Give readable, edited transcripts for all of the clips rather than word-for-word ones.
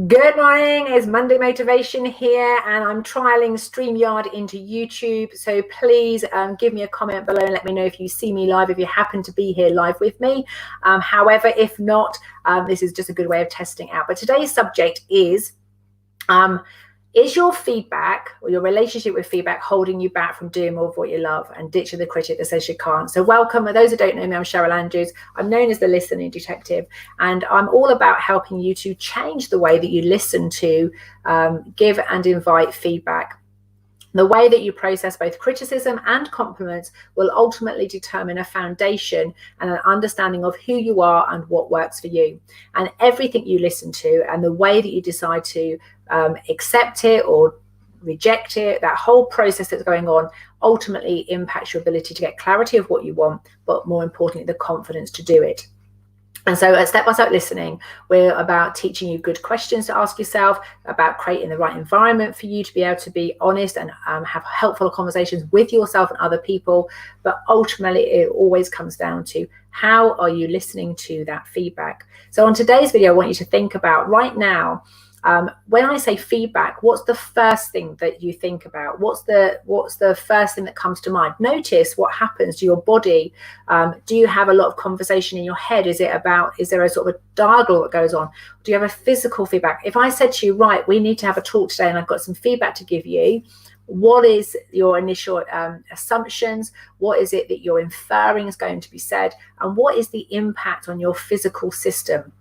Good morning, it's Monday Motivation here, and I'm trialing StreamYard into YouTube. So please give me a comment below and let me know if you see me live, if you happen to be here live with me. However, if not, this is just a good way of testing out. But today's subject is your feedback or your relationship with feedback holding you back from doing more of what you love and ditching the critic that says you can't? So welcome. For those who don't know me, I'm Cheryl Andrews. I'm known as the Listening Detective, and I'm all about helping you to change the way that you listen to, give and invite feedback. The way that you process both criticism and compliments will ultimately determine a foundation and an understanding of who you are and what works for you. And everything you listen to and the way that you decide to accept it or reject it, that whole process that's going on ultimately impacts your ability to get clarity of what you want, but more importantly, the confidence to do it. And so at Step by Step Listening, we're about teaching you good questions to ask yourself, about creating the right environment for you to be able to be honest and have helpful conversations with yourself and other people. But ultimately, it always comes down to how are you listening to that feedback? So on today's video, I want you to think about right now, when I say feedback, what's the first thing that you think about? What's the first thing that comes to mind? Notice what happens to your body. Do you have a lot of conversation in your head? Is there a sort of a dialogue that goes on? Do you have a physical feedback? If I said to you, right, we need to have a talk today and I've got some feedback to give you, what is your initial assumptions? What is it that you're inferring is going to be said? And what is the impact on your physical system?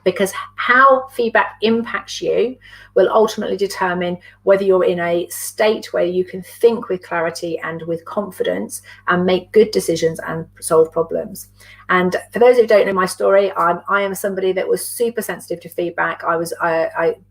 Because how feedback impacts you will ultimately determine whether you're in a state where you can think with clarity and with confidence and make good decisions and solve problems. And for those who don't know my story, I am somebody that was super sensitive to feedback.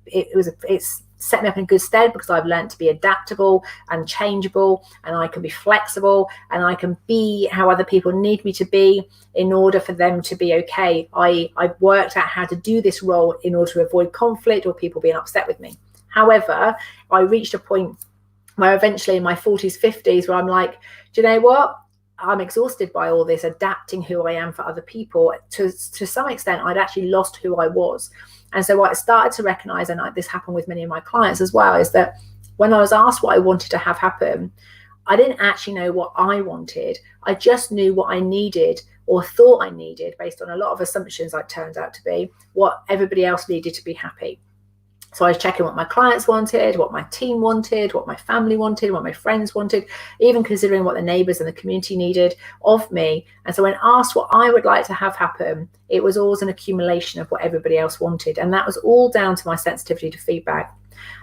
It's set me up in good stead because I've learned to be adaptable and changeable, and I can be flexible and I can be how other people need me to be in order for them to be okay. I've worked out how to do this role in order to avoid conflict or people being upset with me. However, I reached a point where eventually in my 40s, 50s, where I'm like, do you know what? I'm exhausted by all this adapting who I am for other people. To some extent, I'd actually lost who I was. And so what I started to recognize, and this happened with many of my clients as well, is that when I was asked what I wanted to have happen, I didn't actually know what I wanted. I just knew what I needed or thought I needed based on a lot of assumptions, like turned out to be what everybody else needed to be happy. So I was checking what my clients wanted, what my team wanted, what my family wanted, what my friends wanted, even considering what the neighbors and the community needed of me. And so when asked what I would like to have happen, it was always an accumulation of what everybody else wanted. And that was all down to my sensitivity to feedback.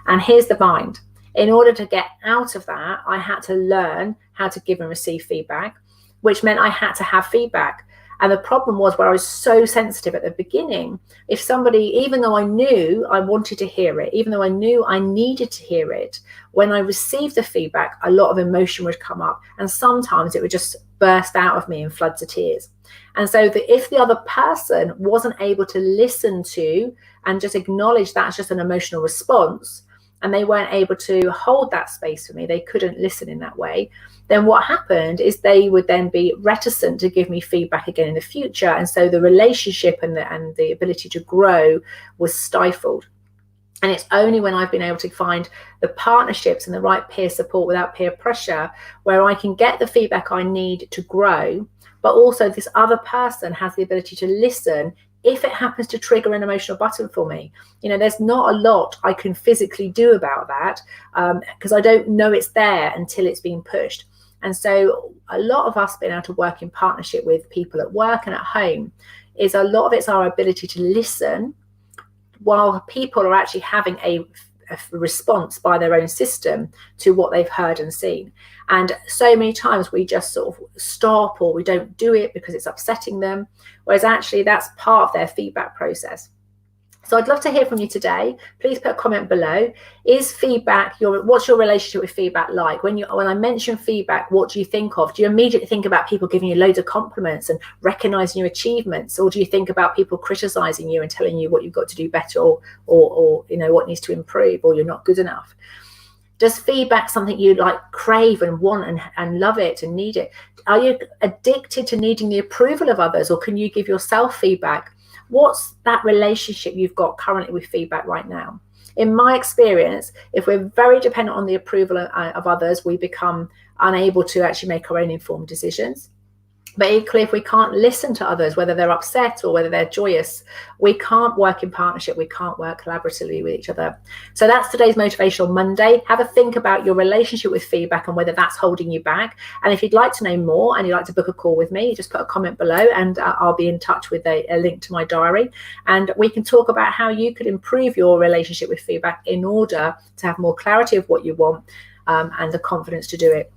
And here's the bind. In order to get out of that, I had to learn how to give and receive feedback, which meant I had to have feedback. And the problem was, where I was so sensitive at the beginning, if somebody, even though I knew I wanted to hear it, even though I knew I needed to hear it, when I received the feedback, a lot of emotion would come up. And sometimes it would just burst out of me in floods of tears. And so if the other person wasn't able to listen to and just acknowledge that's just an emotional response, and they weren't able to hold that space for me, they couldn't listen in that way, then what happened is they would then be reticent to give me feedback again in the future. And so the relationship and the ability to grow was stifled. And it's only when I've been able to find the partnerships and the right peer support without peer pressure, where I can get the feedback I need to grow, but also this other person has the ability to listen if it happens to trigger an emotional button for me. There's not a lot I can physically do about that because I don't know it's there until it's being pushed. And so a lot of us being able to work in partnership with people at work and at home is a lot of it's our ability to listen while people are actually having a response by their own system to what they've heard and seen. And so many times we just sort of stop or we don't do it because it's upsetting them, whereas actually that's part of their feedback process. So I'd love to hear from you today. Please put a comment below. Is feedback what's your relationship with feedback like? When I mention feedback, what do you think of? Do you immediately think about people giving you loads of compliments and recognizing your achievements, or do you think about people criticizing you and telling you what you've got to do better, or what needs to improve, or you're not good enough? Does feedback something you crave and want and love it and need it? Are you addicted to needing the approval of others, or can you give yourself feedback? what's that relationship you've got currently with feedback right now? In my experience, if we're very dependent on the approval of others, we become unable to actually make our own informed decisions. But equally, if we can't listen to others, whether they're upset or whether they're joyous, we can't work in partnership. We can't work collaboratively with each other. So that's today's Motivational Monday. Have a think about your relationship with feedback and whether that's holding you back. And if you'd like to know more and you'd like to book a call with me, just put a comment below and I'll be in touch with a link to my diary. And we can talk about how you could improve your relationship with feedback in order to have more clarity of what you want and the confidence to do it,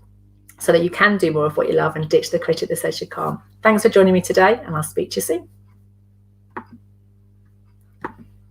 so that you can do more of what you love and ditch the critic that says you can't. Thanks for joining me today, and I'll speak to you soon.